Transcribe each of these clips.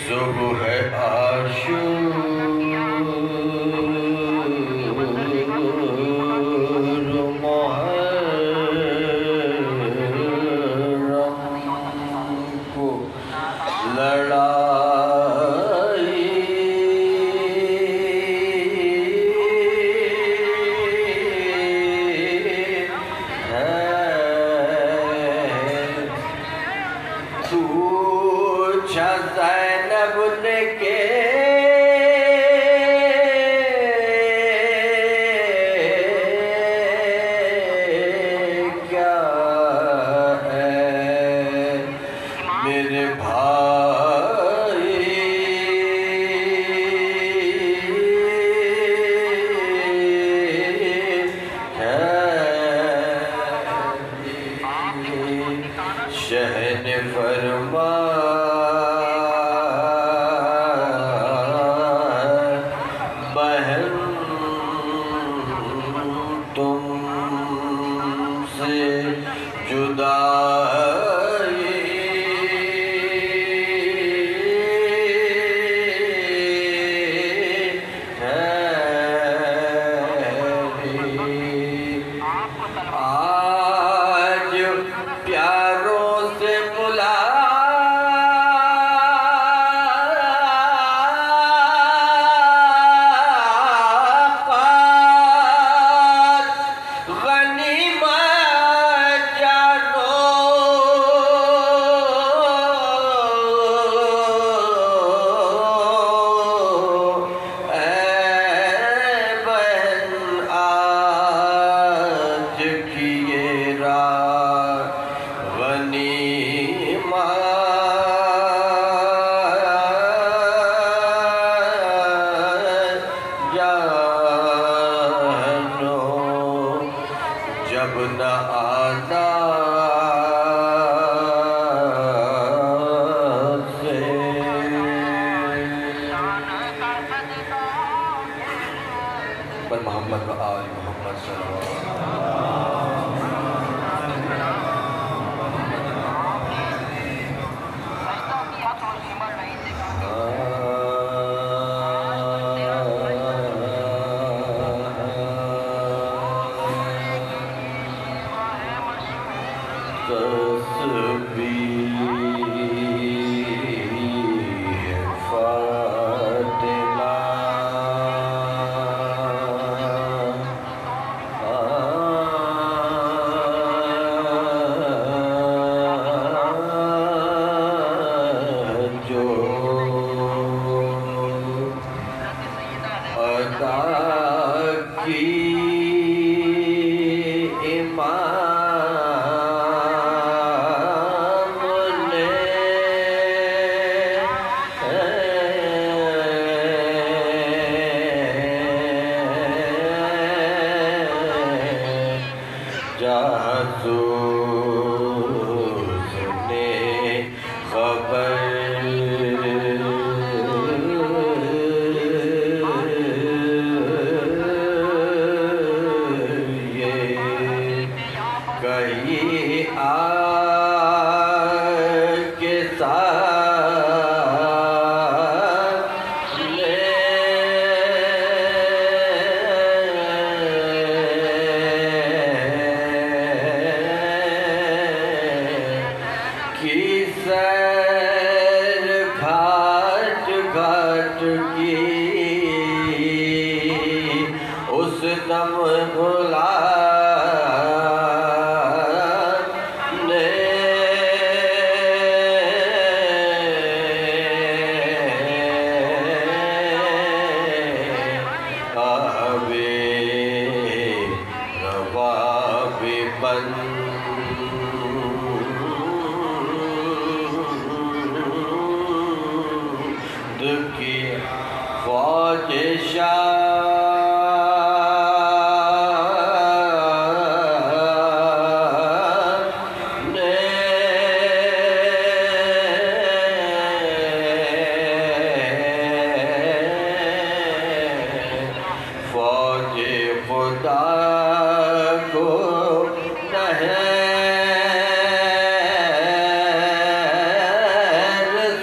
सुबह आशूर मुहर्रम को लड़ाई है पूछा ज़ैनब ने के क्या है मेरे भाई शह ने फरमाया बहन तुमसे जुदाई है आज प्यारों से मुलाकात गनीमत जानो ऐ बहन आज की ये रात गनीमत जानो जब न आना से पर मोहम्मद व आल मोहम्मद तस्बीह फातिमा जो अदा की इमाम ने जासूस ने खबर ये कहीं आके साथ ले की सैर घाट घाट की उस दम भुला ने आवे रवाबे बंद की फौज ने फौज खुदा को नहर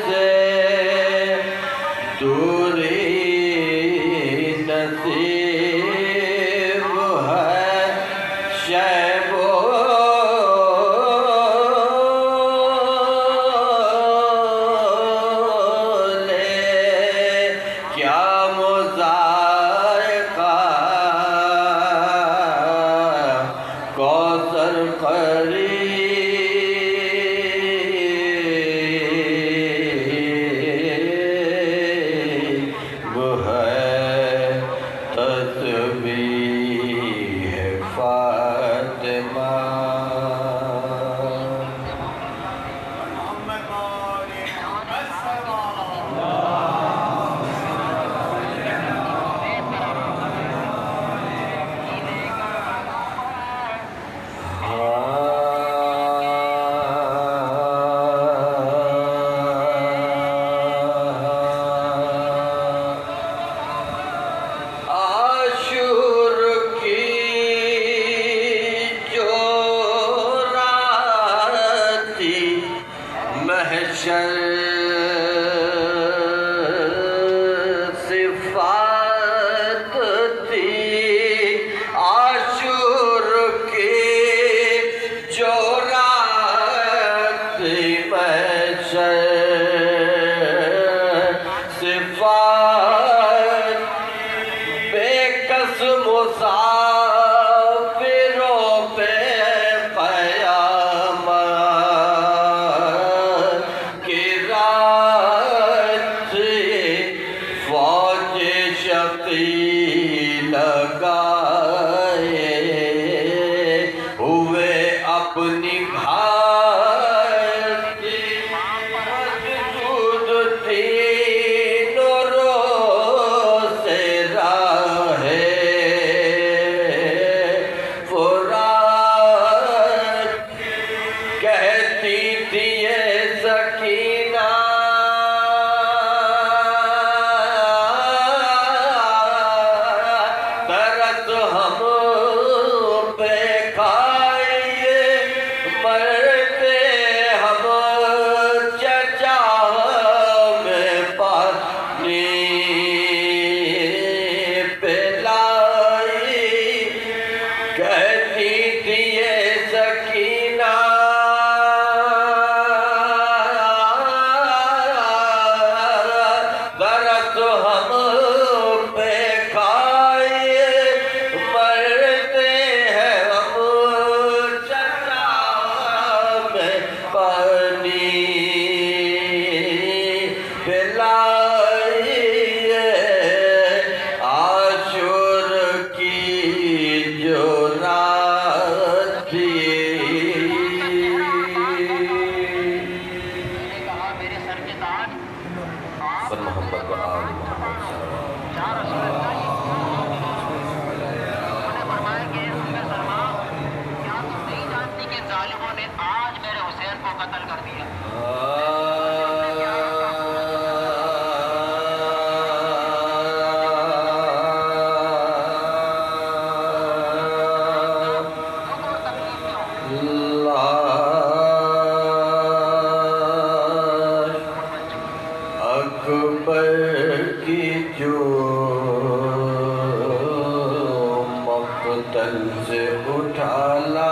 से दूरी नसीब है शैबो ले क्या मुज़ायक़ा कौसर करीब है तस्बीह फातिमा आशूर की जो रात थी महशर सिफात थी आशूर की जो रात थी महशर सिफात बेकस मुसाफिरों पे क़यामत की रात फौज शक़ी लगाए हुए अपनी घाट मजदूद तीनों रोज़ से राहे फुरात कहती थी ये सकीना तरस हम पे खाइए मरते हम चचा में पानी पिलाई कहती थी ये सकीना दरस हम पे खाइए मरते हैं हम चचा में पानी पिलाइए आशूर की जो रात थी मेरे सर के ताज पर मोहम्मद व आल मोहम्मद चार उन्होंने फरमाया कि उम्मे सलमा क्या तुम नहीं जानती कि जालिमों ने आज मेरे हुसैन को कत्ल कर दिया दुख और तकलीफ क्यों अकबर की जो मक़तल से उठाला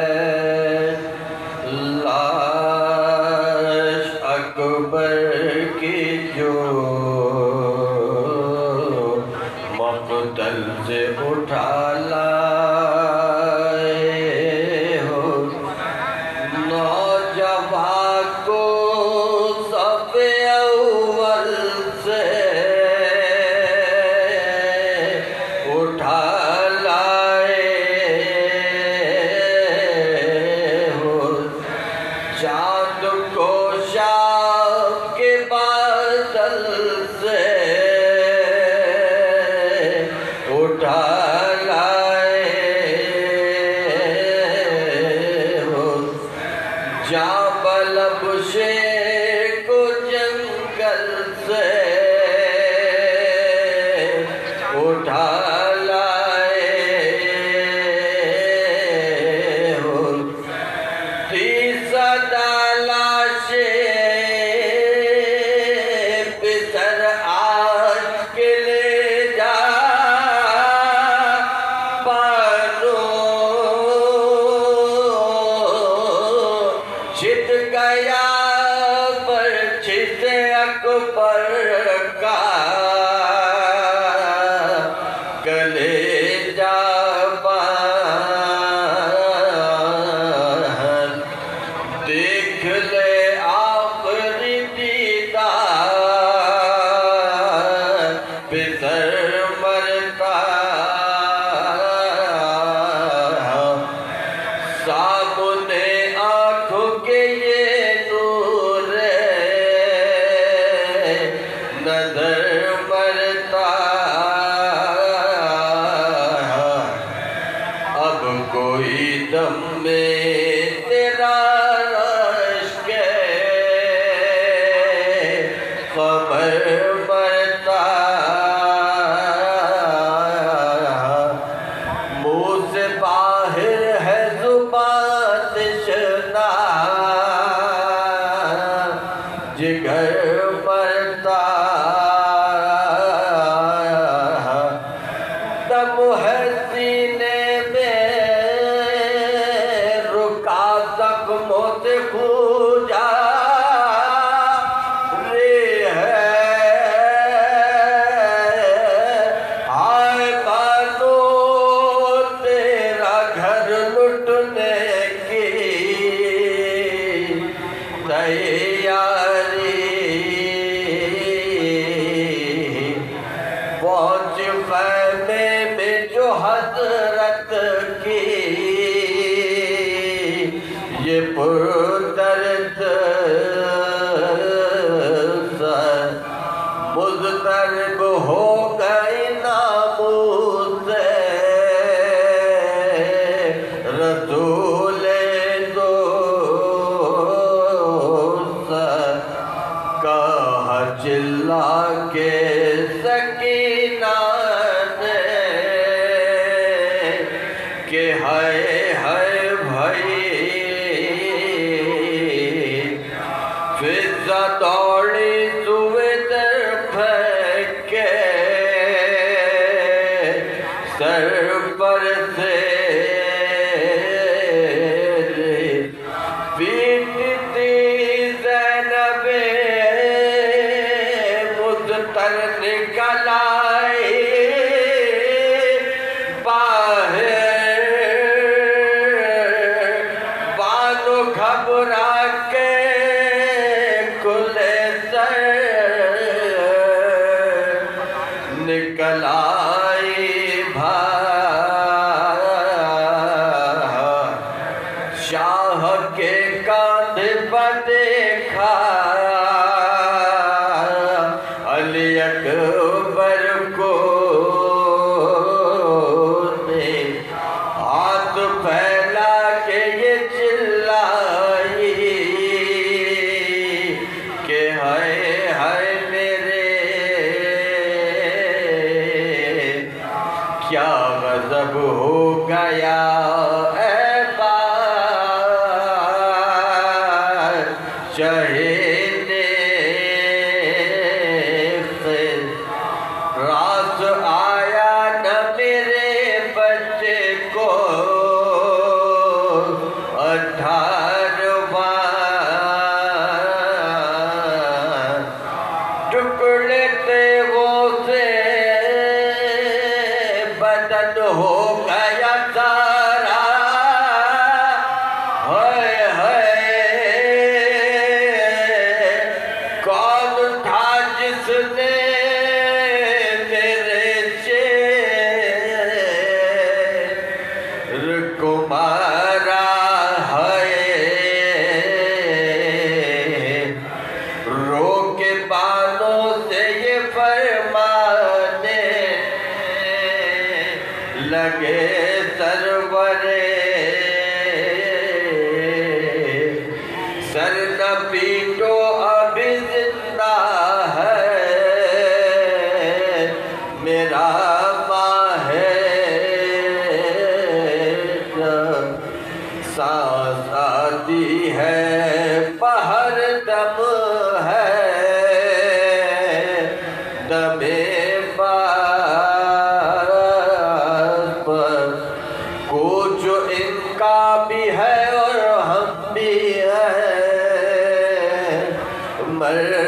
हुसैन लाश अकबर की जो मक़तल से उठाला नौजवान को सफ़े अव्वल से उठा लाए हो चाँद को शाम के बादल से उठा लाए हो जाबलब शेर को जंगल से उठा लाए हो तीसरा छिद गया बर्छिस अकबर का कलेजा बान, देख ले आखिरी दीदार बेसर मरता सामने आंखों के ये नूर नजर मरता। अब कोई दम में तेरा इश्क़ ख़बर मरता। मुँह से बाहर है ज़ुबान तशना जिगर मरता। दम है सीने में रुका ज़ख्मों से खूजा रे है आए बानो तेरा घर लुटने की तैयारी। पहुंच ख़ैमे में जो हज़रत की ये पुरदर्द मुज़तरब हो गई नामूस रसूले दोस्त। कहा चिल्ला के सकीना ने कि हाय हाय भाई। फिजा दौड़ी सुए तरफ के सर पर से पीटती ज़ैनबे मुज़तर निकल आई बाहर। बानो घबरा के खुले सर निकल आई शाह के कांधे पर देखा अली अकबर को ने हाथ फैला के ये चिल्लाई कि हाय हाय मेरे क्या गज़ब हो गया शहीदे रास आया न मेरे बच्चे को 18वां टुकड़े थे वो से बदन हो गया सारा। हाय हाय कौन था जिसने मेरे शेर को मारा है। रो के बालों से ये फरमाने लगे सरवरे सर न पीटो अभी जिंदा है मेरा माँ है। सांस आती है पहर दम है दमे को जो इनका भी है और हम भी हैं अरे